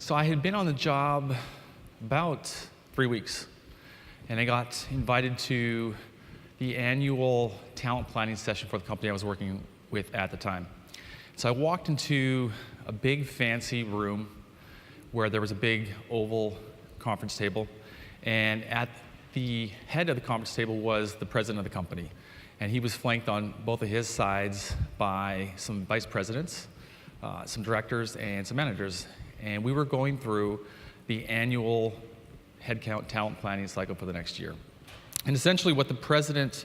So I had been on the job about 3 weeks, and I got invited to the annual talent planning session for the company I was working with at the time. So I walked into a big fancy room where there was a big oval conference table, and at the head of the conference table was the president of the company. And he was flanked on both of his sides by some vice presidents, some directors, and some managers. And we were going through the annual headcount talent planning cycle for the next year. And essentially what the president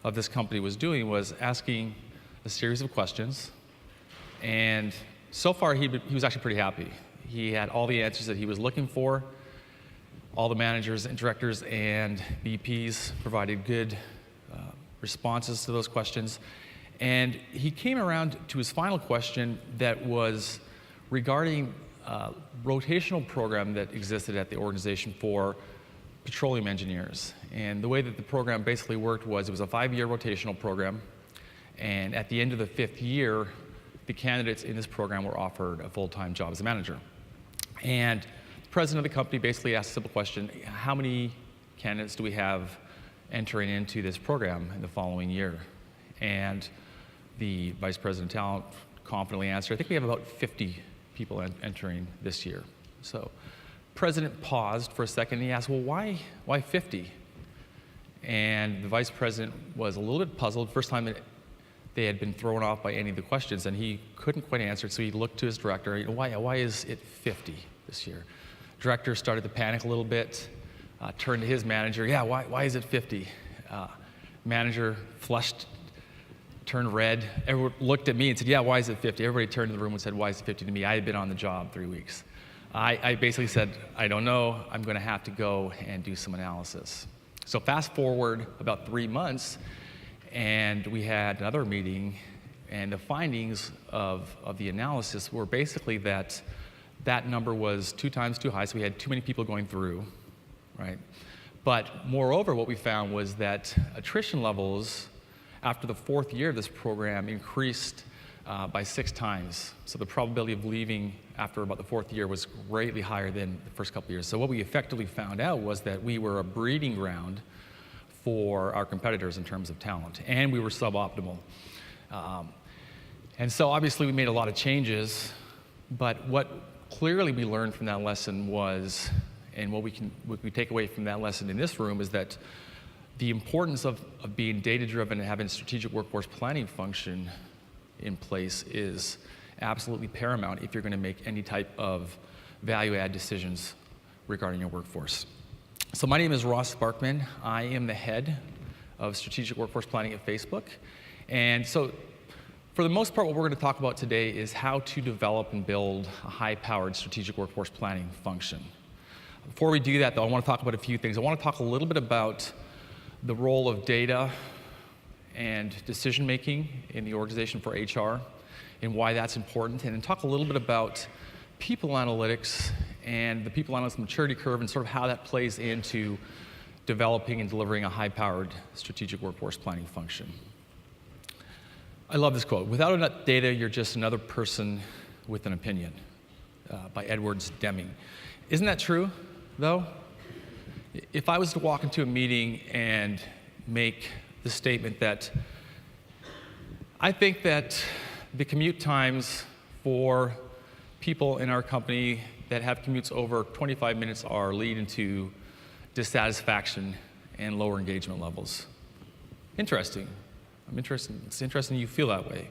of this company was doing was asking a series of questions. And so far, he was actually pretty happy. He had all the answers that he was looking for. All the managers and directors and VPs provided good responses to those questions. And he came around to his final question that was regarding a rotational program that existed at the organization for petroleum engineers. And the way that the program basically worked was it was a 5-year rotational program. And at the end of the 5th year, the candidates in this program were offered a full-time job as a manager. And the president of the company basically asked a simple question: how many candidates do we have entering into this program in the following year? And the vice president of talent confidently answered, I think we have about 50 people entering this year. So the president paused for a second and he asked, well, why 50? And the vice president was a little bit puzzled. First time that they had been thrown off by any of the questions, and he couldn't quite answer it, so he looked to his director, why is it 50 this year? Director started to panic a little bit, turned to his manager, why is it 50? Manager flushed, turned red. Everyone looked at me and said, why is it 50? Everybody turned to the room and said, why is it 50 to me? I had been on the job 3 weeks. I basically said, I don't know, I'm gonna have to go and do some analysis. So fast forward about 3 months, and we had another meeting, and the findings of the analysis were basically that number was 2 times too high, so we had too many people going through, right? But moreover, what we found was that attrition levels after the 4th year of this program increased by 6 times. So the probability of leaving after about the 4th year was greatly higher than the first couple of years. So what we effectively found out was that we were a breeding ground for our competitors in terms of talent, and we were suboptimal. And so obviously we made a lot of changes, but what clearly we learned from that lesson was, and what we take away from that lesson in this room, is that the importance of being data-driven and having a strategic workforce planning function in place is absolutely paramount if you're going to make any type of value-add decisions regarding your workforce. So my name is Ross Sparkman. I am the head of strategic workforce planning at Facebook. And so for the most part, what we're going to talk about today is how to develop and build a high-powered strategic workforce planning function. Before we do that, though, I want to talk about a few things. I want to talk a little bit about the role of data and decision-making in the organization for HR and why that's important, and then talk a little bit about people analytics and the people analytics maturity curve and sort of how that plays into developing and delivering a high-powered strategic workforce planning function. I love this quote: without enough data, you're just another person with an opinion, by Edwards Deming. Isn't that true, though? If I was to walk into a meeting and make the statement that I think that the commute times for people in our company that have commutes over 25 minutes are leading to dissatisfaction and lower engagement levels. Interesting. It's interesting you feel that way.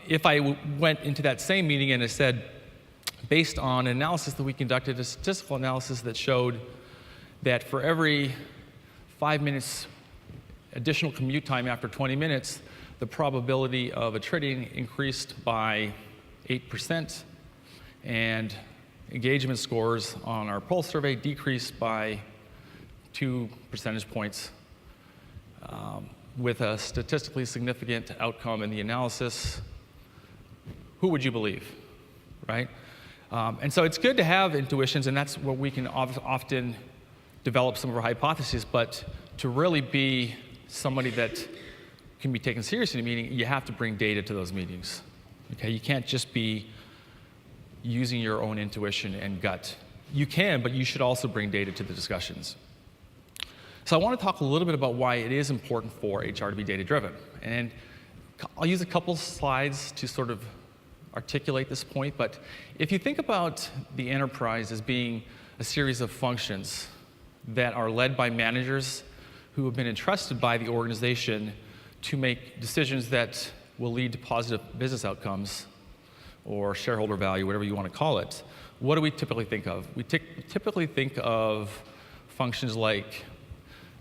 If I went into that same meeting and I said, based on an analysis that we conducted, a statistical analysis that showed that for every 5 minutes additional commute time after 20 minutes, the probability of attriting increased by 8%, and engagement scores on our pulse survey decreased by 2 percentage points, with a statistically significant outcome in the analysis. Who would you believe, right? And so it's good to have intuitions, and that's where we can often develop some of our hypotheses, but to really be somebody that can be taken seriously in a meeting, you have to bring data to those meetings. Okay, you can't just be using your own intuition and gut. You can, but you should also bring data to the discussions. So I want to talk a little bit about why it is important for HR to be data-driven. And I'll use a couple slides to sort of articulate this point, but if you think about the enterprise as being a series of functions that are led by managers who have been entrusted by the organization to make decisions that will lead to positive business outcomes or shareholder value, whatever you want to call it, what do we typically think of? We typically think of functions like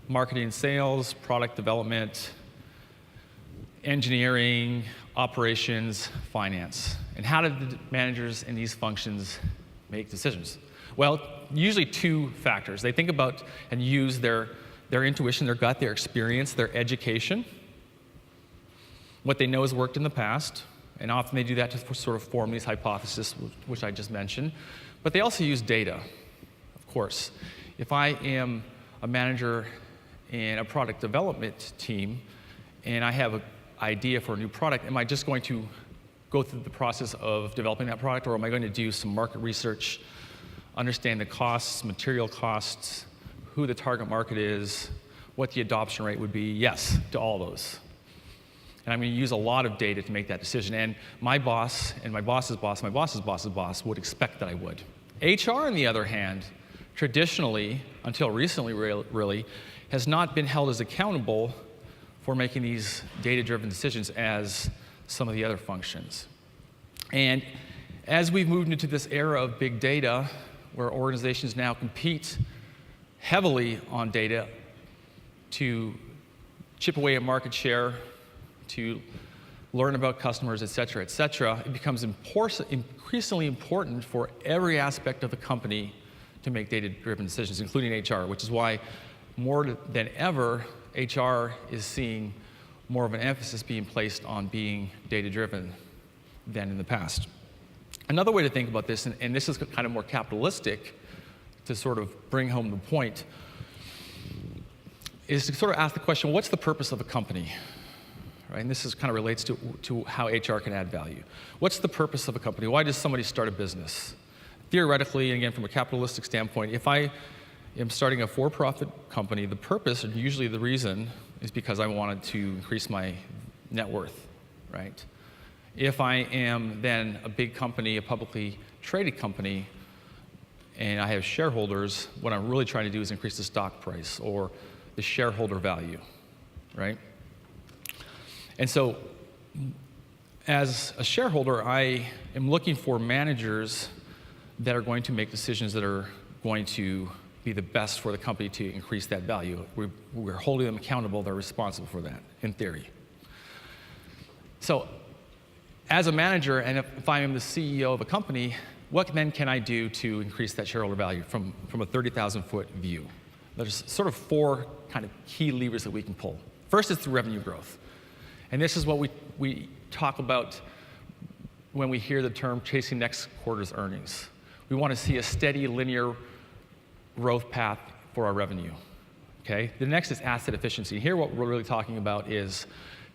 marketing and sales, product development, engineering, operations, finance. And how do the managers in these functions make decisions? Well, usually two factors. They think about and use their intuition, their gut, their experience, their education, what they know has worked in the past, and often they do that to sort of form these hypotheses, which I just mentioned. But they also use data, of course. If I am a manager in a product development team and I have an idea for a new product, am I just going to go through the process of developing that product, or am I going to do some market research, understand the costs, material costs, who the target market is, what the adoption rate would be? Yes, to all those. And I'm going to use a lot of data to make that decision. And my boss and my boss's boss, my boss's boss's boss would expect that I would. HR, on the other hand, traditionally, until recently really, has not been held as accountable for making these data-driven decisions as some of the other functions. And as we've moved into this era of big data, where organizations now compete heavily on data to chip away at market share, to learn about customers, et cetera, it becomes increasingly important for every aspect of the company to make data-driven decisions, including HR, which is why more than ever, HR is seeing more of an emphasis being placed on being data-driven than in the past. Another way to think about this, and this is kind of more capitalistic to sort of bring home the point, is to sort of ask the question, what's the purpose of a company? Right? And this kind of relates to how HR can add value. What's the purpose of a company? Why does somebody start a business? Theoretically, and again, from a capitalistic standpoint, if I am starting a for-profit company, the purpose, and usually the reason, is because I wanted to increase my net worth, right? If I am then a big company, a publicly traded company, and I have shareholders, what I'm really trying to do is increase the stock price or the shareholder value, right? And so, as a shareholder, I am looking for managers that are going to make decisions that are going to be the best for the company to increase that value. We're holding them accountable. They're responsible for that, in theory. So, as a manager, and if I am the CEO of a company, what then can I do to increase that shareholder value from a 30,000-foot view? There's sort of four kind of key levers that we can pull. First is through revenue growth. And this is what we talk about when we hear the term chasing next quarter's earnings. We want to see a steady linear growth path for our revenue, okay? The next is asset efficiency. Here what we're really talking about is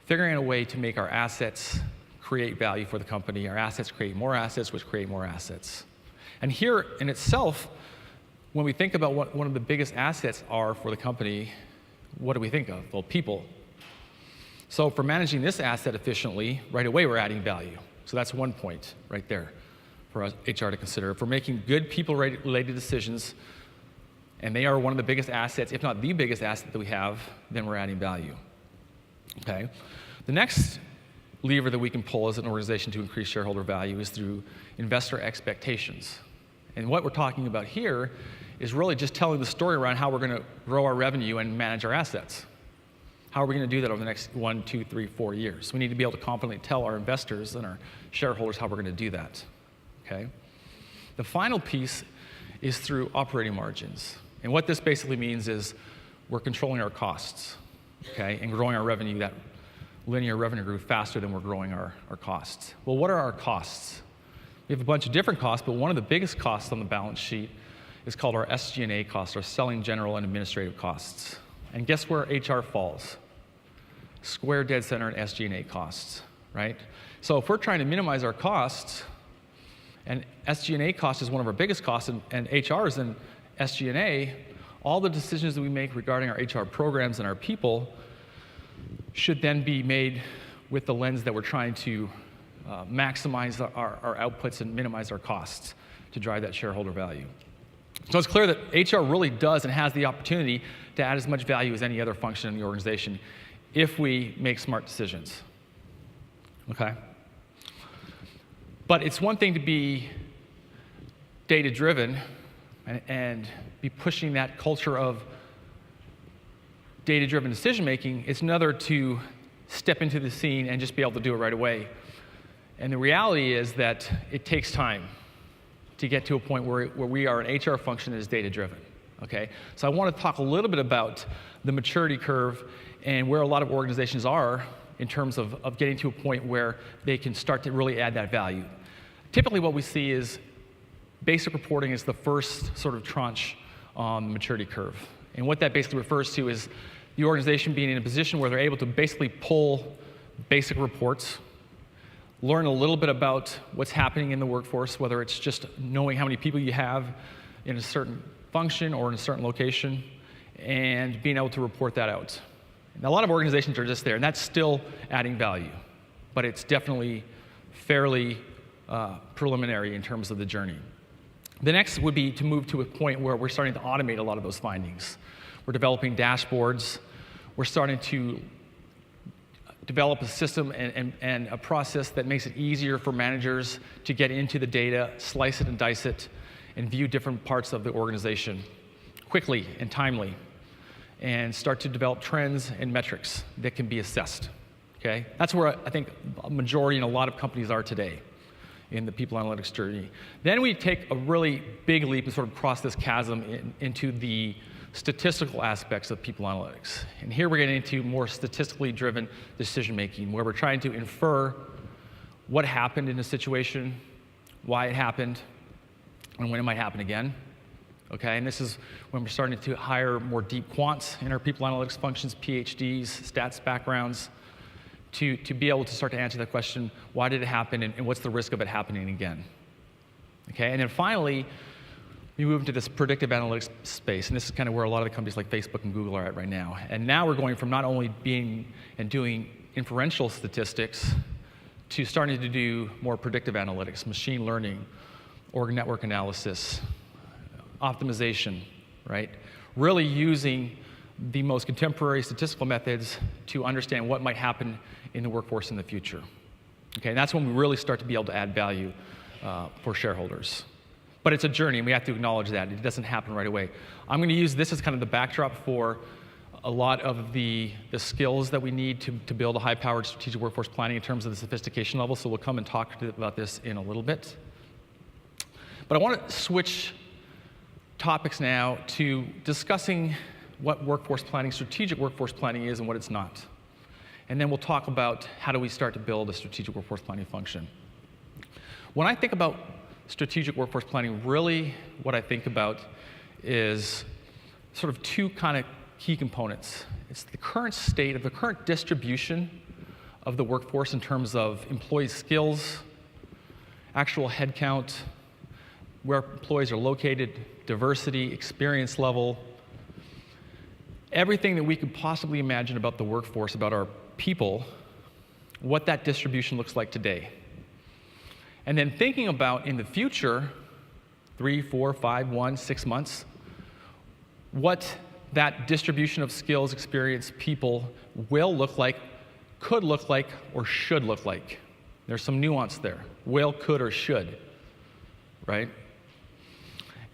figuring out a way to make our assets create value for the company. Our assets create more assets, which create more assets. And here in itself, when we think about what one of the biggest assets are for the company, what do we think of? Well, people. So for managing this asset efficiently, right away we're adding value. So that's one point right there for us, HR to consider. If we're making good people-related decisions, and they are one of the biggest assets, if not the biggest asset that we have, then we're adding value, okay? The next lever that we can pull as an organization to increase shareholder value is through investor expectations. And what we're talking about here is really just telling the story around how we're going to grow our revenue and manage our assets. How are we going to do that over the next 1, 2, 3, 4 years? We need to be able to confidently tell our investors and our shareholders how we're going to do that, okay? The final piece is through operating margins. And what this basically means is we're controlling our costs, okay, and growing our revenue. That linear revenue grew faster than we're growing our costs. Well, what are our costs? We have a bunch of different costs, but one of the biggest costs on the balance sheet is called our SG&A costs, our selling, general, and administrative costs. And guess where HR falls? Square dead center in SG&A costs, right? So if we're trying to minimize our costs and SG&A cost is one of our biggest costs, and HR is in SG&A, all the decisions that we make regarding our HR programs and our people should then be made with the lens that we're trying to maximize our outputs and minimize our costs to drive that shareholder value. So it's clear that HR really does and has the opportunity to add as much value as any other function in the organization if we make smart decisions. Okay? But it's one thing to be data-driven and be pushing that culture of data-driven decision-making. It's another to step into the scene and just be able to do it right away. And the reality is that it takes time to get to a point where we are an HR function that is data-driven. Okay? So I want to talk a little bit about the maturity curve and where a lot of organizations are in terms of getting to a point where they can start to really add that value. Typically what we see is basic reporting is the first sort of tranche on the maturity curve. And what that basically refers to is the organization being in a position where they're able to basically pull basic reports, learn a little bit about what's happening in the workforce, whether it's just knowing how many people you have in a certain function or in a certain location, and being able to report that out. And a lot of organizations are just there, and that's still adding value, but it's definitely fairly preliminary in terms of the journey. The next would be to move to a point where we're starting to automate a lot of those findings. We're developing dashboards. We're starting to develop a system and a process that makes it easier for managers to get into the data, slice it and dice it, and view different parts of the organization quickly and timely, and start to develop trends and metrics that can be assessed. Okay? That's where I think a majority and a lot of companies are today in the people analytics journey. Then we take a really big leap and sort of cross this chasm into the statistical aspects of people analytics. And here we're getting into more statistically driven decision making, where we're trying to infer what happened in a situation, why it happened, and when it might happen again. Okay, and this is when we're starting to hire more deep quants in our people analytics functions, PhDs, stats backgrounds, to be able to start to answer that question, why did it happen, and what's the risk of it happening again? Okay, and then finally, we move into this predictive analytics space, and this is kind of where a lot of the companies like Facebook and Google are at right now. And now we're going from not only being and doing inferential statistics to starting to do more predictive analytics, machine learning, org network analysis, optimization, right? Really using the most contemporary statistical methods to understand what might happen in the workforce in the future. Okay, and that's when we really start to be able to add value for shareholders. But it's a journey, and we have to acknowledge that. It doesn't happen right away. I'm going to use this as kind of the backdrop for a lot of the skills that we need to build a high-powered strategic workforce planning in terms of the sophistication level, so we'll come and talk about this in a little bit. But I want to switch topics now to discussing what workforce planning, strategic workforce planning is and what it's not. And then we'll talk about how do we start to build a strategic workforce planning function. When I think about strategic workforce planning, really what I think about is sort of two kind of key components. It's the current state of the current distribution of the workforce in terms of employee skills, actual headcount, where employees are located, diversity, experience level, everything that we could possibly imagine about the workforce, about our people, what that distribution looks like today. And then thinking about in the future, 3, 4, 5, 1, 6 months, what that distribution of skills, experience, people will look like, could look like, or should look like. There's some nuance there. Will, could, or should, right?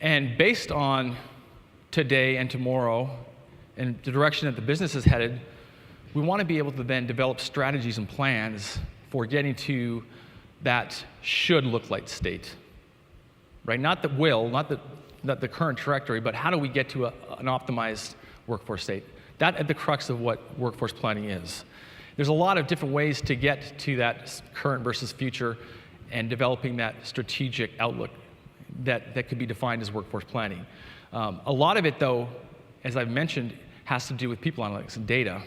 And based on today and tomorrow and the direction that the business is headed, we want to be able to then develop strategies and plans for getting to that should look like state, right? Not the will, not the current trajectory, but how do we get to an optimized workforce state? That at the crux of what workforce planning is. There's a lot of different ways to get to that current versus future and developing that strategic outlook that could be defined as workforce planning. A lot of it, though, as I've mentioned, has to do with people analytics and data.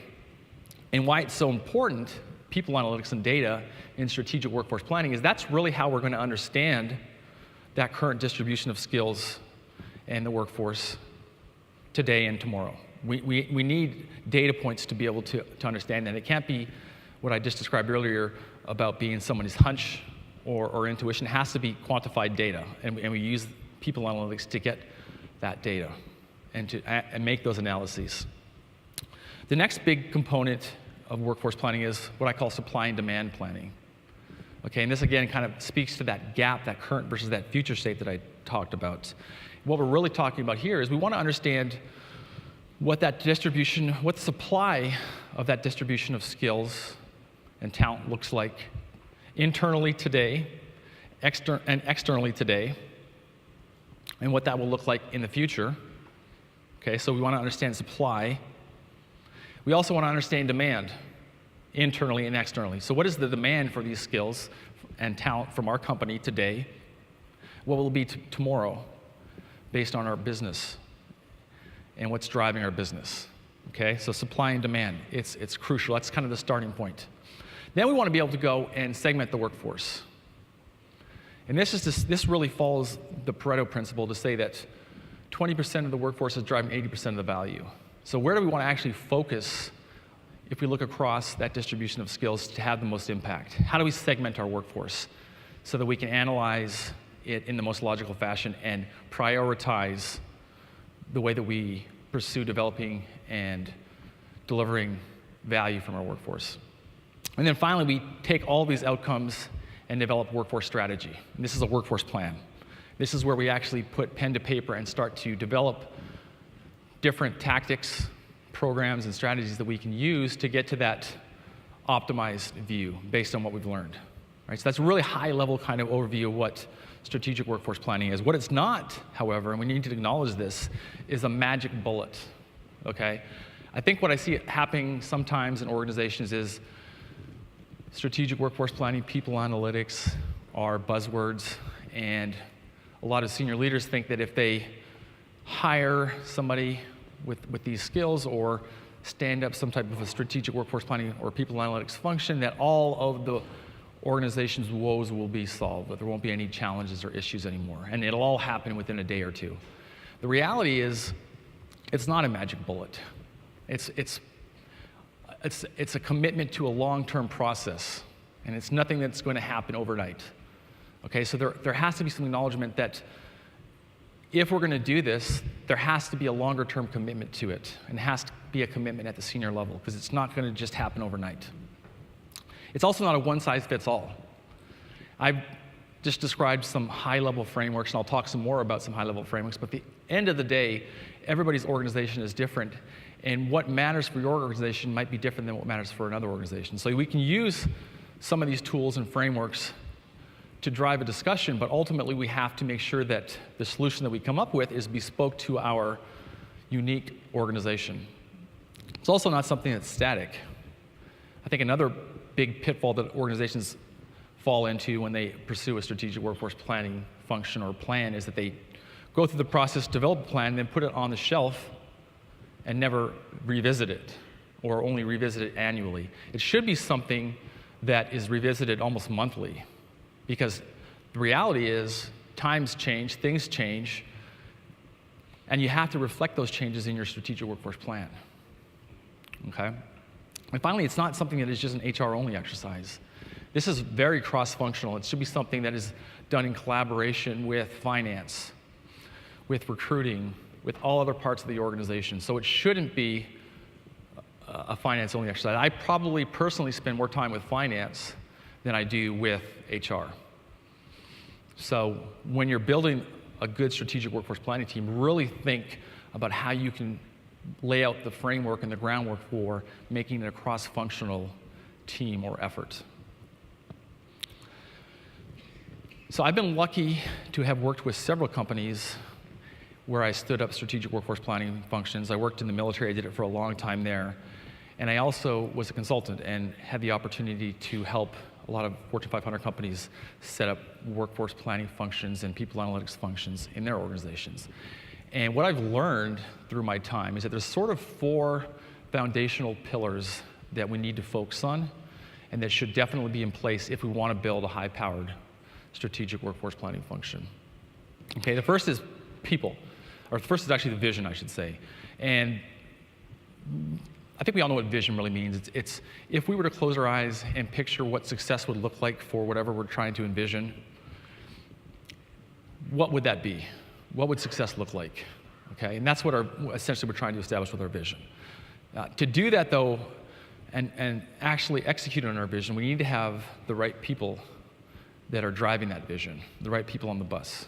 And why it's so important, people analytics and data in strategic workforce planning, is that's really how we're going to understand that current distribution of skills and the workforce today and tomorrow. We need data points to be able to understand that. It can't be what I just described earlier about being somebody's hunch or intuition. It has to be quantified data, and we use people analytics to get that data and make those analyses. The next big component of workforce planning is what I call supply and demand planning. Okay, and this again kind of speaks to that gap, that current versus that future state that I talked about. What we're really talking about here is we want to understand what that distribution, what the supply of that distribution of skills and talent looks like internally today, and externally today, and what that will look like in the future. Okay, so we want to understand supply. We also want to understand demand, internally and externally. So what is the demand for these skills and talent from our company today? What will it be tomorrow based on our business and what's driving our business? Okay, so supply and demand, it's crucial. That's kind of the starting point. Then we want to be able to go and segment the workforce. And this really follows the Pareto principle to say that 20% of the workforce is driving 80% of the value. So where do we want to actually focus if we look across that distribution of skills to have the most impact? How do we segment our workforce so that we can analyze it in the most logical fashion and prioritize the way that we pursue developing and delivering value from our workforce? And then finally, we take all these outcomes and develop workforce strategy. And this is a workforce plan. This is where we actually put pen to paper and start to develop different tactics, programs, and strategies that we can use to get to that optimized view based on what we've learned. Right? So that's a really high-level kind of overview of what strategic workforce planning is. What it's not, however, and we need to acknowledge this, is a magic bullet. Okay? I think what I see happening sometimes in organizations is strategic workforce planning, people analytics are buzzwords, and a lot of senior leaders think that if they hire somebody with these skills or stand up some type of a strategic workforce planning or people analytics function, that all of the organization's woes will be solved, that there won't be any challenges or issues anymore, and it'll all happen within a day or two. The reality is, it's not a magic bullet. It's a commitment to a long-term process, and it's nothing that's going to happen overnight. Okay, so there has to be some acknowledgement that if we're going to do this, there has to be a longer-term commitment to it, and it has to be a commitment at the senior level, because it's not going to just happen overnight. It's also not a one-size-fits-all. I've just described some high-level frameworks, and I'll talk some more about some high-level frameworks, but at the end of the day, everybody's organization is different, and what matters for your organization might be different than what matters for another organization. So we can use some of these tools and frameworks to drive a discussion, but ultimately we have to make sure that the solution that we come up with is bespoke to our unique organization. It's also not something that's static. I think another big pitfall that organizations fall into when they pursue a strategic workforce planning function or plan is that they go through the process, develop a plan, then put it on the shelf and never revisit it, or only revisit it annually. It should be something that is revisited almost monthly, because the reality is times change, things change, and you have to reflect those changes in your strategic workforce plan. Okay? And finally, it's not something that is just an HR-only exercise. This is very cross-functional. It should be something that is done in collaboration with finance, with recruiting, with all other parts of the organization. So it shouldn't be a finance-only exercise. I probably personally spend more time with finance than I do with HR. So when you're building a good strategic workforce planning team, really think about how you can lay out the framework and the groundwork for making it a cross-functional team or effort. So I've been lucky to have worked with several companies where I stood up strategic workforce planning functions. I worked in the military, I did it for a long time there. And I also was a consultant and had the opportunity to help a lot of Fortune 500 companies set up workforce planning functions and people analytics functions in their organizations. And what I've learned through my time is that there's sort of 4 foundational pillars that we need to focus on, and that should definitely be in place if we want to build a high-powered strategic workforce planning function. Okay, the first is people, or the first is actually the vision, I should say. And I think we all know what vision really means. It's if we were to close our eyes and picture what success would look like for whatever we're trying to envision, what would that be? What would success look like? Okay, and that's what essentially we're trying to establish with our vision. To do that, though, and actually execute on our vision, we need to have the right people that are driving that vision, the right people on the bus.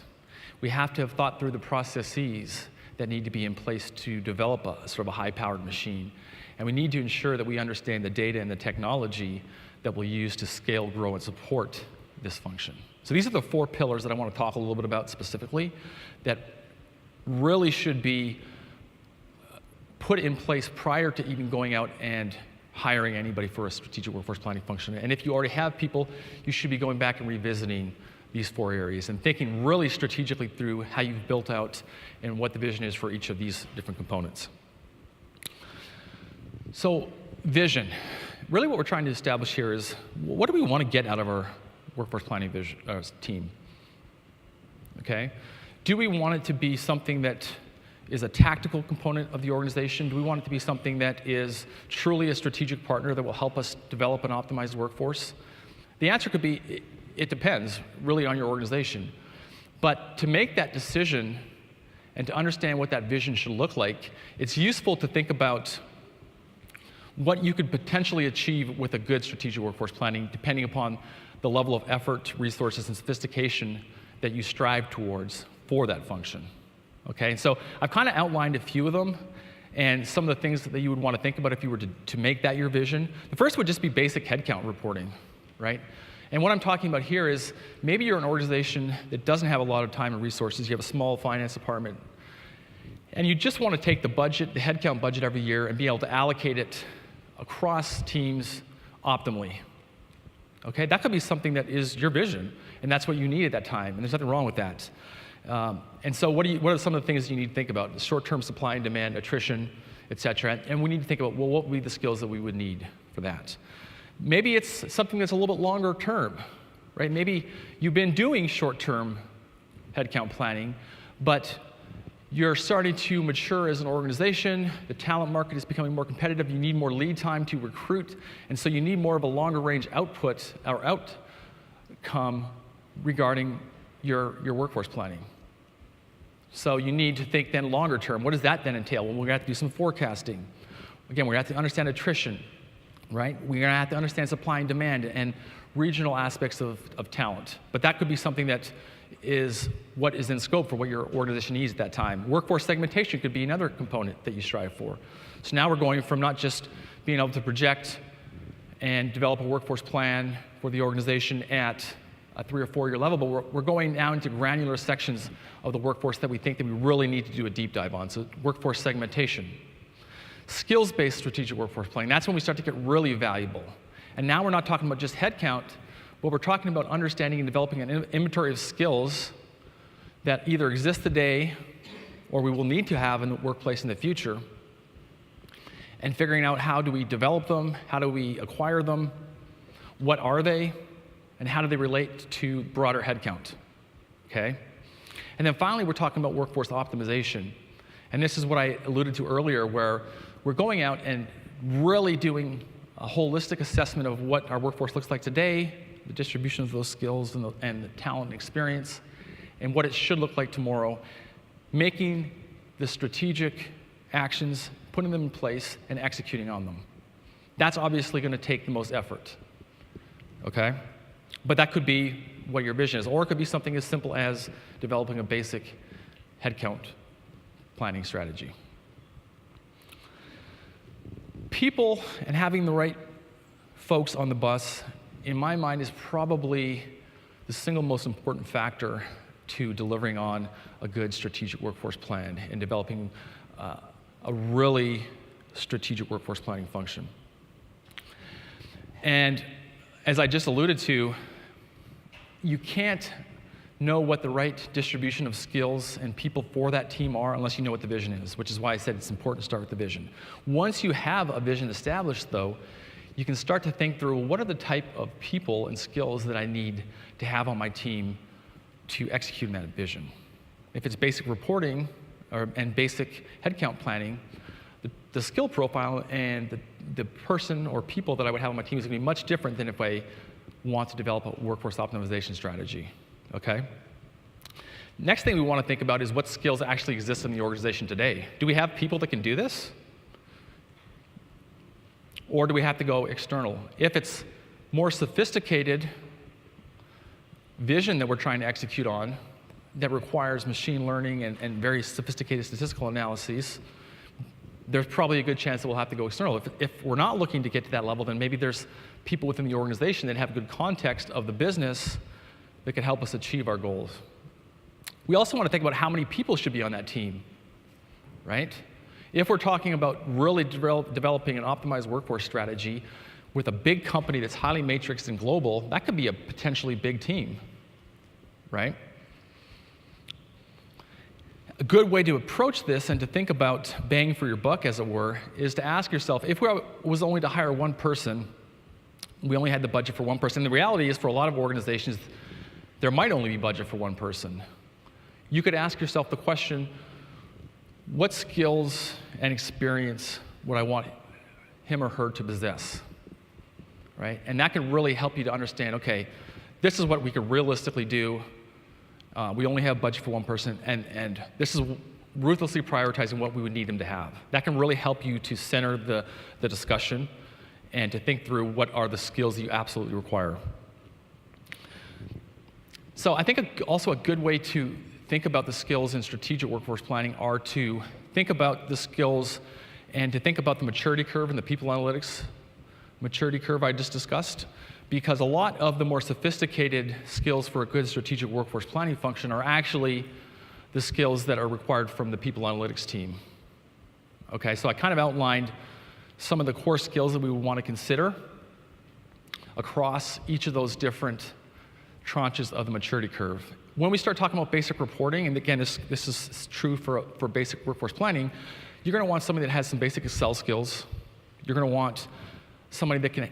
We have to have thought through the processes that need to be in place to develop a sort of a high-powered machine. And we need to ensure that we understand the data and the technology that we'll use to scale, grow, and support this function. So these are the 4 pillars that I want to talk a little bit about specifically that really should be put in place prior to even going out and hiring anybody for a strategic workforce planning function. And if you already have people, you should be going back and revisiting these 4 areas and thinking really strategically through how you've built out and what the vision is for each of these different components. So vision, really what we're trying to establish here is what do we want to get out of our workforce planning vision, team? Okay? Do we want it to be something that is a tactical component of the organization? Do we want it to be something that is truly a strategic partner that will help us develop and optimize the workforce? The answer could be, it depends really on your organization. But to make that decision and to understand what that vision should look like, it's useful to think about what you could potentially achieve with a good strategic workforce planning, depending upon the level of effort, resources, and sophistication that you strive towards for that function. Okay, so I've kind of outlined a few of them and some of the things that you would want to think about if you were to make that your vision. The first would just be basic headcount reporting, right? And what I'm talking about here is maybe you're an organization that doesn't have a lot of time and resources. You have a small finance department, and you just want to take the budget, the headcount budget every year, and be able to allocate it across teams optimally. Okay, that could be something that is your vision, and that's what you need at that time, and there's nothing wrong with that. And so what are some of the things you need to think about? Short-term supply and demand, attrition, et cetera. And we need to think about, well, what would be the skills that we would need for that? Maybe it's something that's a little bit longer term, right? Maybe you've been doing short-term headcount planning, but you're starting to mature as an organization. The talent market is becoming more competitive. You need more lead time to recruit. And so you need more of a longer range output or outcome regarding your workforce planning. So you need to think then longer term. What does that then entail? Well, we're going to have to do some forecasting. Again, we're going to have to understand attrition, right? We're going to have to understand supply and demand and regional aspects of talent. But that could be something that is what is in scope for what your organization needs at that time. Workforce segmentation could be another component that you strive for. So now we're going from not just being able to project and develop a workforce plan for the organization at a 3 or 4 year level, but we're going now into granular sections of the workforce that we think that we really need to do a deep dive on. So workforce segmentation. Skills-based strategic workforce planning, that's when we start to get really valuable. And now we're not talking about just headcount, but we're talking about understanding and developing an inventory of skills that either exist today or we will need to have in the workplace in the future, and figuring out how do we develop them, how do we acquire them, what are they, and how do they relate to broader headcount, okay? And then finally, we're talking about workforce optimization. And this is what I alluded to earlier, where we're going out and really doing a holistic assessment of what our workforce looks like today, the distribution of those skills and the talent and experience, and what it should look like tomorrow, making the strategic actions, putting them in place, and executing on them. That's obviously going to take the most effort, okay? But that could be what your vision is, or it could be something as simple as developing a basic headcount planning strategy. People and having the right folks on the bus, in my mind, is probably the single most important factor to delivering on a good strategic workforce plan and developing a really strategic workforce planning function. And as I just alluded to, you can't know what the right distribution of skills and people for that team are unless you know what the vision is, which is why I said it's important to start with the vision. Once you have a vision established, though, you can start to think through what are the type of people and skills that I need to have on my team to execute that vision. if it's basic reporting and basic headcount planning, the skill profile and the person or people that I would have on my team is going to be much different than if I want to develop a workforce optimization strategy, okay? Next thing we want to think about is what skills actually exist in the organization today. Do we have people that can do this? Or do we have to go external? If it's more sophisticated vision that we're trying to execute on that requires machine learning and very sophisticated statistical analyses, there's probably a good chance that we'll have to go external. If we're not looking to get to that level, then maybe there's people within the organization that have good context of the business that can help us achieve our goals. We also want to think about how many people should be on that team, right? If we're talking about really developing an optimized workforce strategy with a big company that's highly matrixed and global, that could be a potentially big team, right? A good way to approach this and to think about bang for your buck, as it were, is to ask yourself, if we was only to hire one person, we only had the budget for one person. The reality is, for a lot of organizations, there might only be budget for one person. You could ask yourself the question, what skills and experience would I want him or her to possess, right? And that can really help you to understand, okay, this is what we could realistically do. We only have budget for one person, and this is ruthlessly prioritizing what we would need them to have. That can really help you to center the discussion and to think through what are the skills that you absolutely require. So I think also a good way to think about the skills in strategic workforce planning are to think about the skills and to think about the maturity curve and the people analytics maturity curve I just discussed, because a lot of the more sophisticated skills for a good strategic workforce planning function are actually the skills that are required from the people analytics team. Okay, so I kind of outlined some of the core skills that we would want to consider across each of those different tranches of the maturity curve. When we start talking about basic reporting, and again, this is true for basic workforce planning, you're going to want somebody that has some basic Excel skills. You're going to want somebody that can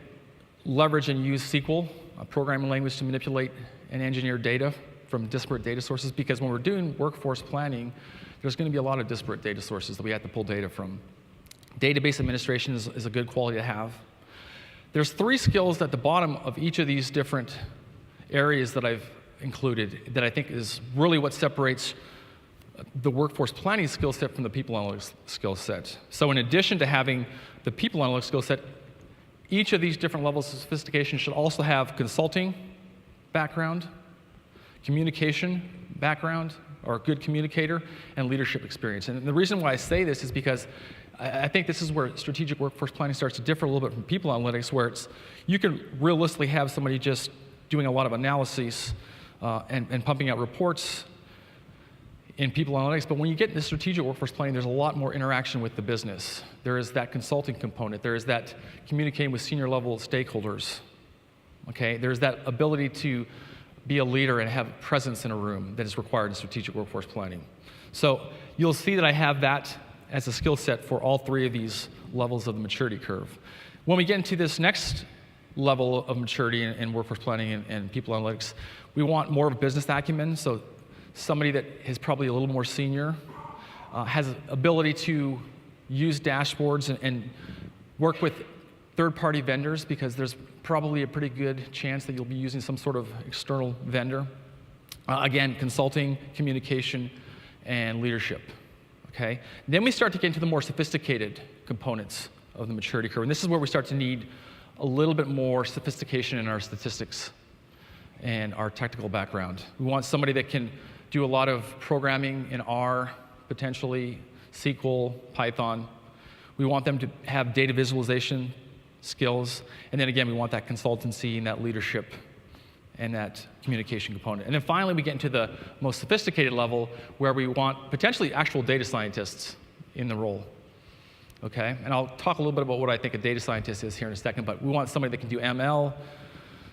leverage and use SQL, a programming language, to manipulate and engineer data from disparate data sources, because when we're doing workforce planning, there's going to be a lot of disparate data sources that we have to pull data from. Database administration is a good quality to have. There's 3 skills at the bottom of each of these different areas that I've included that I think is really what separates the workforce planning skill set from the people analytics skill set. So in addition to having the people analytics skill set, each of these different levels of sophistication should also have consulting background, communication background, or a good communicator, and leadership experience. And the reason why I say this is because I think this is where strategic workforce planning starts to differ a little bit from people analytics, where you can realistically have somebody just doing a lot of analyses and pumping out reports in people analytics, but when you get into strategic workforce planning, there's a lot more interaction with the business. There is that consulting component. There is that communicating with senior level stakeholders. Okay, there's that ability to be a leader and have presence in a room that is required in strategic workforce planning. So you'll see that I have that as a skill set for all 3 of these levels of the maturity curve. When we get into this next level of maturity in workforce planning and people analytics, we want more of a business acumen. So somebody that is probably a little more senior, has ability to use dashboards and work with third-party vendors, because there's probably a pretty good chance that you'll be using some sort of external vendor. Again, consulting, communication, and leadership. Okay? Then we start to get into the more sophisticated components of the maturity curve, and this is where we start to need a little bit more sophistication in our statistics and our technical background. We want somebody that can do a lot of programming in R, potentially SQL, Python. We want them to have data visualization skills. And then again, we want that consultancy and that leadership and that communication component. And then finally, we get into the most sophisticated level, where we want potentially actual data scientists in the role. Okay? And I'll talk a little bit about what I think a data scientist is here in a second, but we want somebody that can do ML,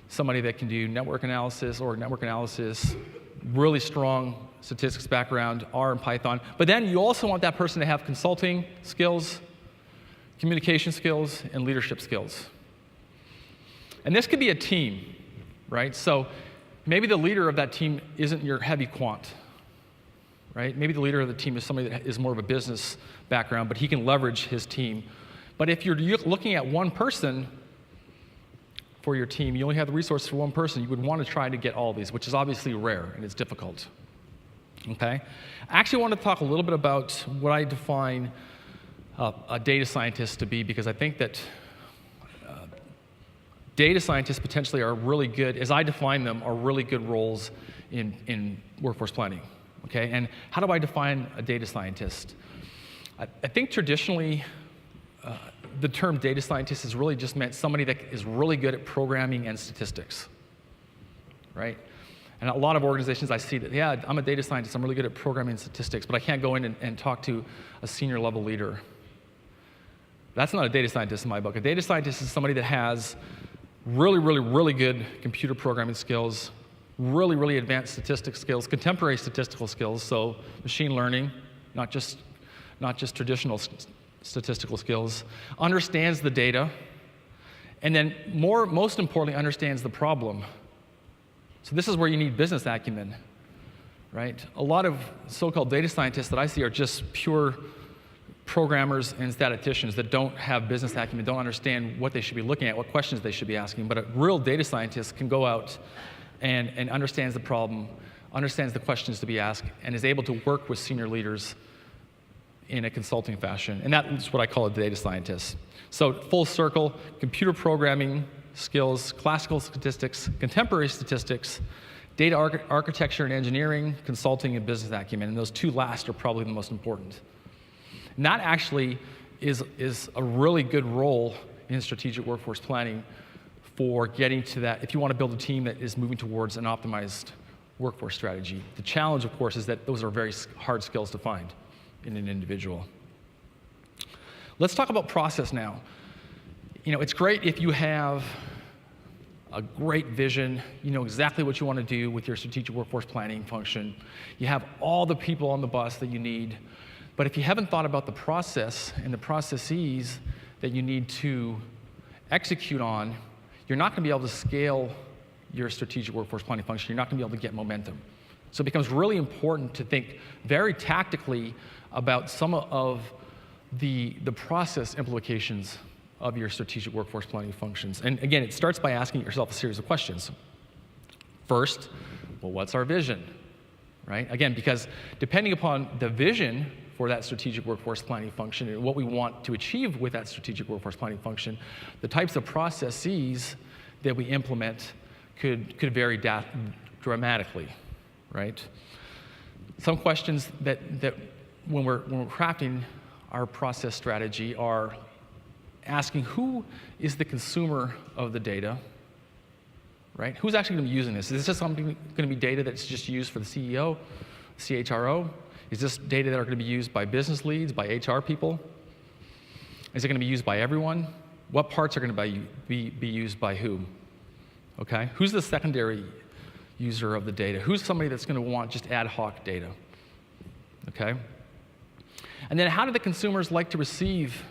somebody that can do network analysis, really strong statistics background, R and Python. But then you also want that person to have consulting skills, communication skills, and leadership skills. And this could be a team, right? So maybe the leader of that team isn't your heavy quant, right? Maybe the leader of the team is somebody that is more of a business background, but he can leverage his team. But if you're looking at one person for your team, you only have the resources for one person, you would want to try to get all of these, which is obviously rare and it's difficult. Okay? I actually want to talk a little bit about what I define a data scientist to be, because I think that data scientists potentially are really good, as I define them, are really good roles in workforce planning. Okay? And how do I define a data scientist? I think traditionally, the term data scientist has really just meant somebody that is really good at programming and statistics, right? And a lot of organizations I see that, yeah, I'm a data scientist, I'm really good at programming and statistics, but I can't go in and talk to a senior level leader. That's not a data scientist in my book. A data scientist is somebody that has really, really, really good computer programming skills, really, really advanced statistics skills, contemporary statistical skills, so machine learning, not just traditional statistical skills, understands the data, and then most importantly, understands the problem. So this is where you need business acumen, right? A lot of so-called data scientists that I see are just pure programmers and statisticians that don't have business acumen, don't understand what they should be looking at, what questions they should be asking. But a real data scientist can go out and understands the problem, understands the questions to be asked, and is able to work with senior leaders in a consulting fashion. And that's what I call a data scientist. So full circle, computer programming skills, classical statistics, contemporary statistics, data architecture and engineering, consulting, and business acumen. And those two last are probably the most important. And that actually is a really good role in strategic workforce planning for getting to that, if you want to build a team that is moving towards an optimized workforce strategy. The challenge, of course, is that those are very hard skills to find in an individual. Let's talk about process now. You know, it's great if you have a great vision, you know exactly what you want to do with your strategic workforce planning function. You have all the people on the bus that you need. But if you haven't thought about the process and the processes that you need to execute on, you're not going to be able to scale your strategic workforce planning function. You're not going to be able to get momentum. So it becomes really important to think very tactically about some of the process implications of your strategic workforce planning functions. And again, it starts by asking yourself a series of questions. First, well, what's our vision, right? Again, because depending upon the vision for that strategic workforce planning function and what we want to achieve with that strategic workforce planning function, the types of processes that we implement could vary dramatically, right? Some questions that when we're crafting our process strategy are asking who is the consumer of the data, right? Who's actually going to be using this? Is this just something going to be data that's just used for the CEO, CHRO? Is this data that are going to be used by business leads, by HR people? Is it going to be used by everyone? What parts are going to be used by whom? Okay? Who's the secondary user of the data? Who's somebody that's going to want just ad hoc data? Okay? And then how do the consumers like to receive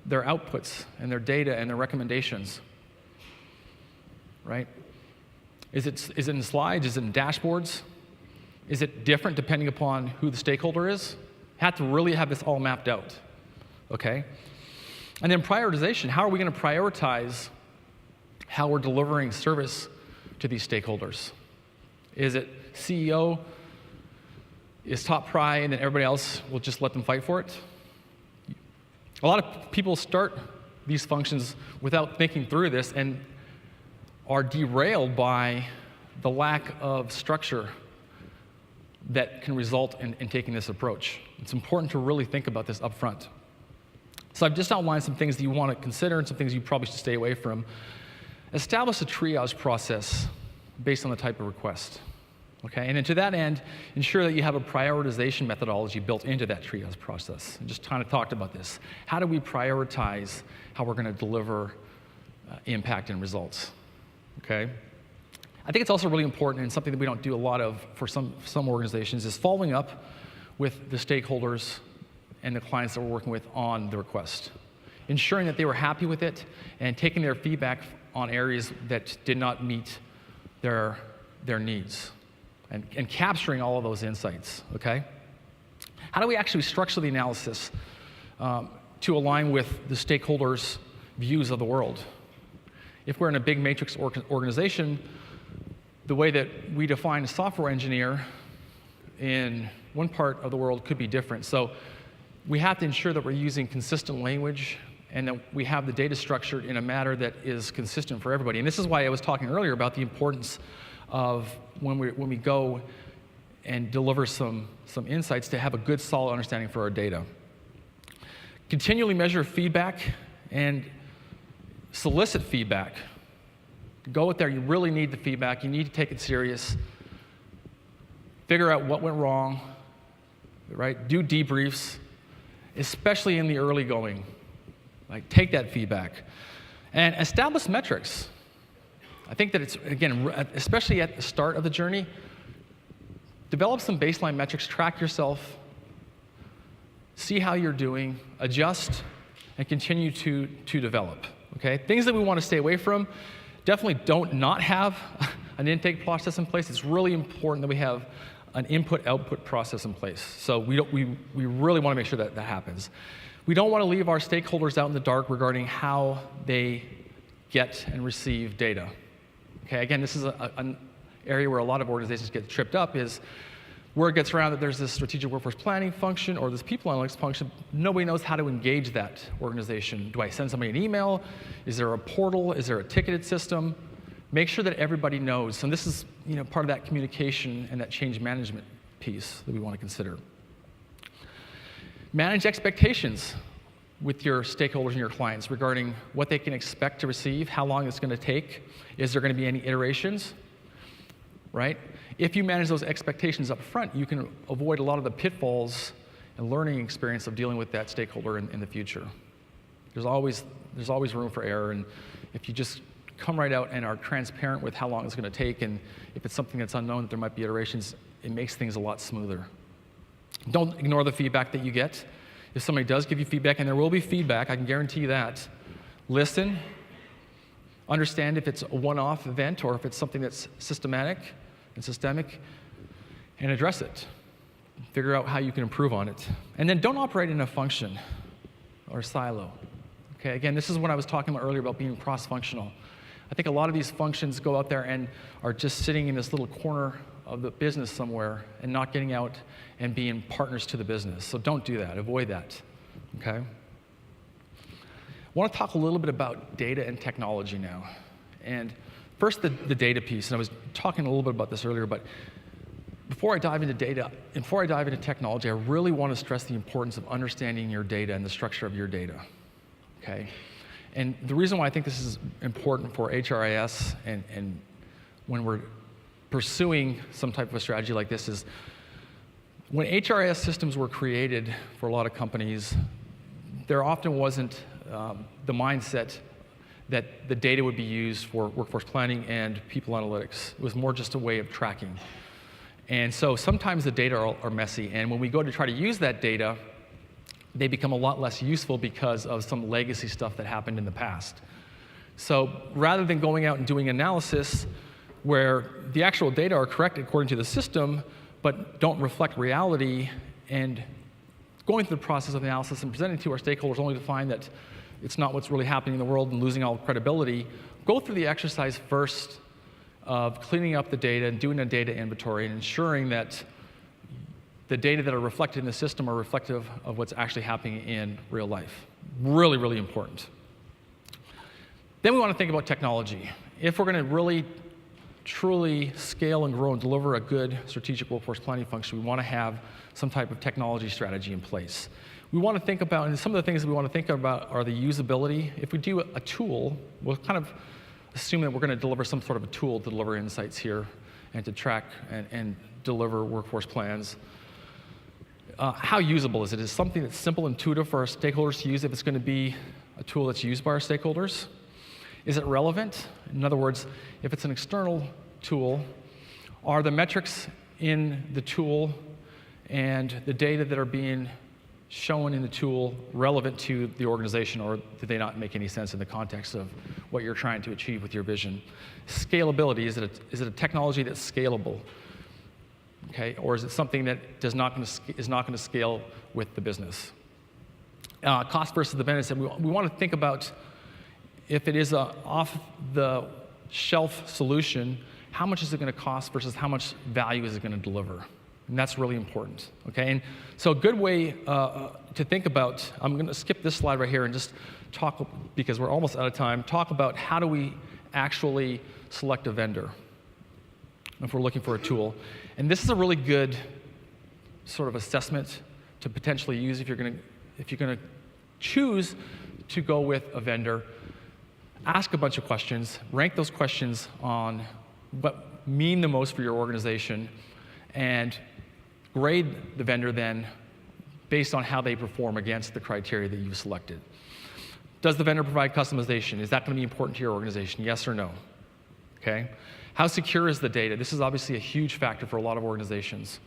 their outputs and their data and their recommendations? Right? Is it in slides? Is it in dashboards? Is it different depending upon who the stakeholder is? Have to really have this all mapped out, okay? And then prioritization, how are we going to prioritize how we're delivering service to these stakeholders? Is it CEO is top pri and then everybody else will just let them fight for it? A lot of people start these functions without thinking through this and are derailed by the lack of structure that can result in taking this approach. It's important to really think about this up front. So I've just outlined some things that you want to consider and some things you probably should stay away from. Establish a triage process based on the type of request. Okay? And then to that end, ensure that you have a prioritization methodology built into that triage process. I just kind of talked about this. How do we prioritize how we're going to deliver impact and results? Okay? I think it's also really important, and something that we don't do a lot of for some organizations, is following up with the stakeholders and the clients that we're working with on the request. Ensuring that they were happy with it and taking their feedback on areas that did not meet their needs. and capturing all of those insights, okay? How do we actually structure the analysis to align with the stakeholders' views of the world? If we're in a big matrix organization, the way that we define a software engineer in one part of the world could be different. So we have to ensure that we're using consistent language and that we have the data structured in a manner that is consistent for everybody. And this is why I was talking earlier about the importance of when we go and deliver some insights to have a good, solid understanding for our data. Continually measure feedback and solicit feedback. Go out there, you really need the feedback, you need to take it serious. Figure out what went wrong, right? Do debriefs, especially in the early going. Like, take that feedback. And establish metrics. I think that it's, again, especially at the start of the journey, develop some baseline metrics, track yourself, see how you're doing, adjust, and continue to develop, okay? Things that we want to stay away from, definitely don't not have an intake process in place. It's really important that we have an input-output process in place. So we really want to make sure that that happens. We don't want to leave our stakeholders out in the dark regarding how they get and receive data. Okay, again, this is an area where a lot of organizations get tripped up is word gets around that there's this strategic workforce planning function or this people analytics function. Nobody knows how to engage that organization. Do I send somebody an email? Is there a portal? Is there a ticketed system? Make sure that everybody knows. And this is part of that communication and that change management piece that we want to consider. Manage expectations with your stakeholders and your clients regarding what they can expect to receive, how long it's going to take, is there going to be any iterations, right? If you manage those expectations up front, you can avoid a lot of the pitfalls and learning experience of dealing with that stakeholder in the future. There's always room for error, and if you just come right out and are transparent with how long it's going to take, and if it's something that's unknown that there might be iterations, it makes things a lot smoother. Don't ignore the feedback that you get. If somebody does give you feedback, and there will be feedback, I can guarantee you that, listen, understand if it's a one-off event or if it's something that's systematic and systemic, and address it. Figure out how you can improve on it. And then don't operate in a function or silo. Okay, again, this is what I was talking about earlier about being cross-functional. I think a lot of these functions go out there and are just sitting in this little corner of the business somewhere and not getting out and being partners to the business. So don't do that. Avoid that. Okay? I want to talk a little bit about data and technology now. And first, the data piece. And I was talking a little bit about this earlier, but before I dive into data, and before I dive into technology, I really want to stress the importance of understanding your data and the structure of your data. Okay? And the reason why I think this is important for HRIS and when we're pursuing some type of a strategy like this is when HRIS systems were created for a lot of companies, there often wasn't the mindset that the data would be used for workforce planning and people analytics. It was more just a way of tracking. And so sometimes the data are messy, and when we go to try to use that data, they become a lot less useful because of some legacy stuff that happened in the past. So rather than going out and doing analysis where the actual data are correct according to the system, but don't reflect reality, and going through the process of analysis and presenting to our stakeholders only to find that it's not what's really happening in the world and losing all credibility, go through the exercise first of cleaning up the data and doing a data inventory and ensuring that the data that are reflected in the system are reflective of what's actually happening in real life. Really, really important. Then we want to think about technology. If we're going to really, truly scale and grow and deliver a good strategic workforce planning function, we want to have some type of technology strategy in place. We want to think about, and some of the things that we want to think about are the usability. If we do a tool, we'll kind of assume that we're going to deliver some sort of a tool to deliver insights here and to track and deliver workforce plans. How usable is it? Is it something that's simple, intuitive for our stakeholders to use if it's going to be a tool that's used by our stakeholders? Is it relevant? In other words, if it's an external tool, are the metrics in the tool and the data that are being shown in the tool relevant to the organization, or do they not make any sense in the context of what you're trying to achieve with your vision? Scalability, is it a technology that's scalable? okay? Or is it something that is not going to scale with the business? Cost versus the benefit. We want to think about if it is a off-the-shelf solution, how much is it going to cost versus how much value is it going to deliver? And that's really important, okay? And so a good way to think about, I'm going to skip this slide right here and just talk, because we're almost out of time, talk about how do we actually select a vendor if we're looking for a tool. And this is a really good sort of assessment to potentially use if you're going to choose to go with a vendor. Ask a bunch of questions, rank those questions on what mean the most for your organization, and grade the vendor then based on how they perform against the criteria that you've selected. Does the vendor provide customization? Is that going to be important to your organization? Yes or no? Okay. How secure is the data? This is obviously a huge factor for a lot of organizations.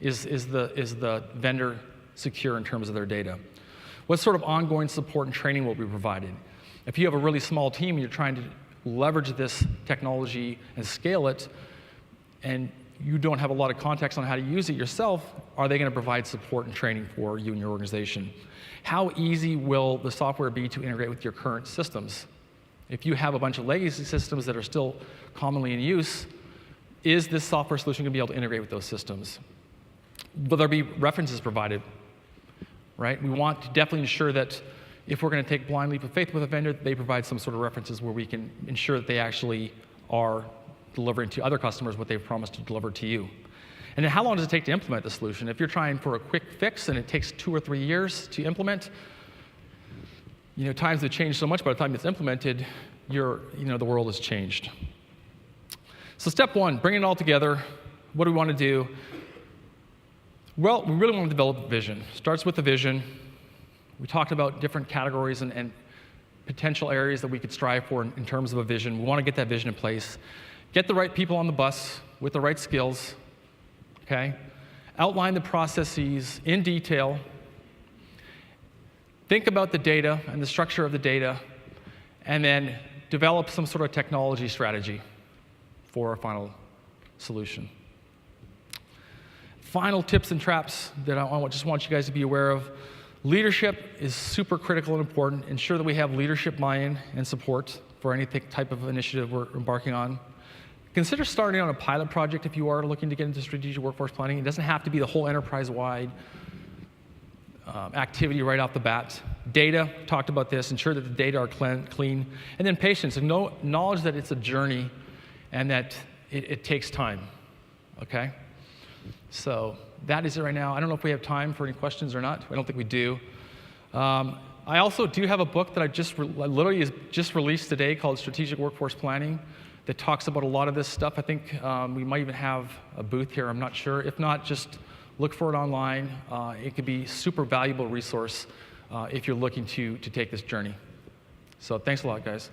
Is the vendor secure in terms of their data? What sort of ongoing support and training will be provided? If you have a really small team and you're trying to leverage this technology and scale it, and you don't have a lot of context on how to use it yourself, are they going to provide support and training for you and your organization? How easy will the software be to integrate with your current systems? If you have a bunch of legacy systems that are still commonly in use, is this software solution going to be able to integrate with those systems? Will there be references provided? Right? We want to definitely ensure that if we're going to take blind leap of faith with a vendor, they provide some sort of references where we can ensure that they actually are delivering to other customers what they've promised to deliver to you. And then how long does it take to implement the solution? If you're trying for a quick fix and it takes 2 or 3 years to implement, times have changed so much by the time it's implemented, the world has changed. So step 1, bring it all together. What do we want to do? Well, we really want to develop a vision. Starts with the vision. We talked about different categories and potential areas that we could strive for in terms of a vision. We want to get that vision in place. Get the right people on the bus with the right skills, okay? Outline the processes in detail. Think about the data and the structure of the data, and then develop some sort of technology strategy for our final solution. Final tips and traps that I just want you guys to be aware of. Leadership is super critical and important. Ensure that we have leadership buy-in and support for any type of initiative we're embarking on. Consider starting on a pilot project if you are looking to get into strategic workforce planning. It doesn't have to be the whole enterprise-wide activity right off the bat. Data, talked about this. Ensure that the data are clean. And then patience, and knowledge that it's a journey and that it takes time, okay? So that is it right now. I don't know if we have time for any questions or not. I don't think we do. I also do have a book that I literally just released today called Strategic Workforce Planning that talks about a lot of this stuff. I think we might even have a booth here. I'm not sure. If not, just look for it online. It could be a super valuable resource if you're looking to take this journey. So thanks a lot, guys.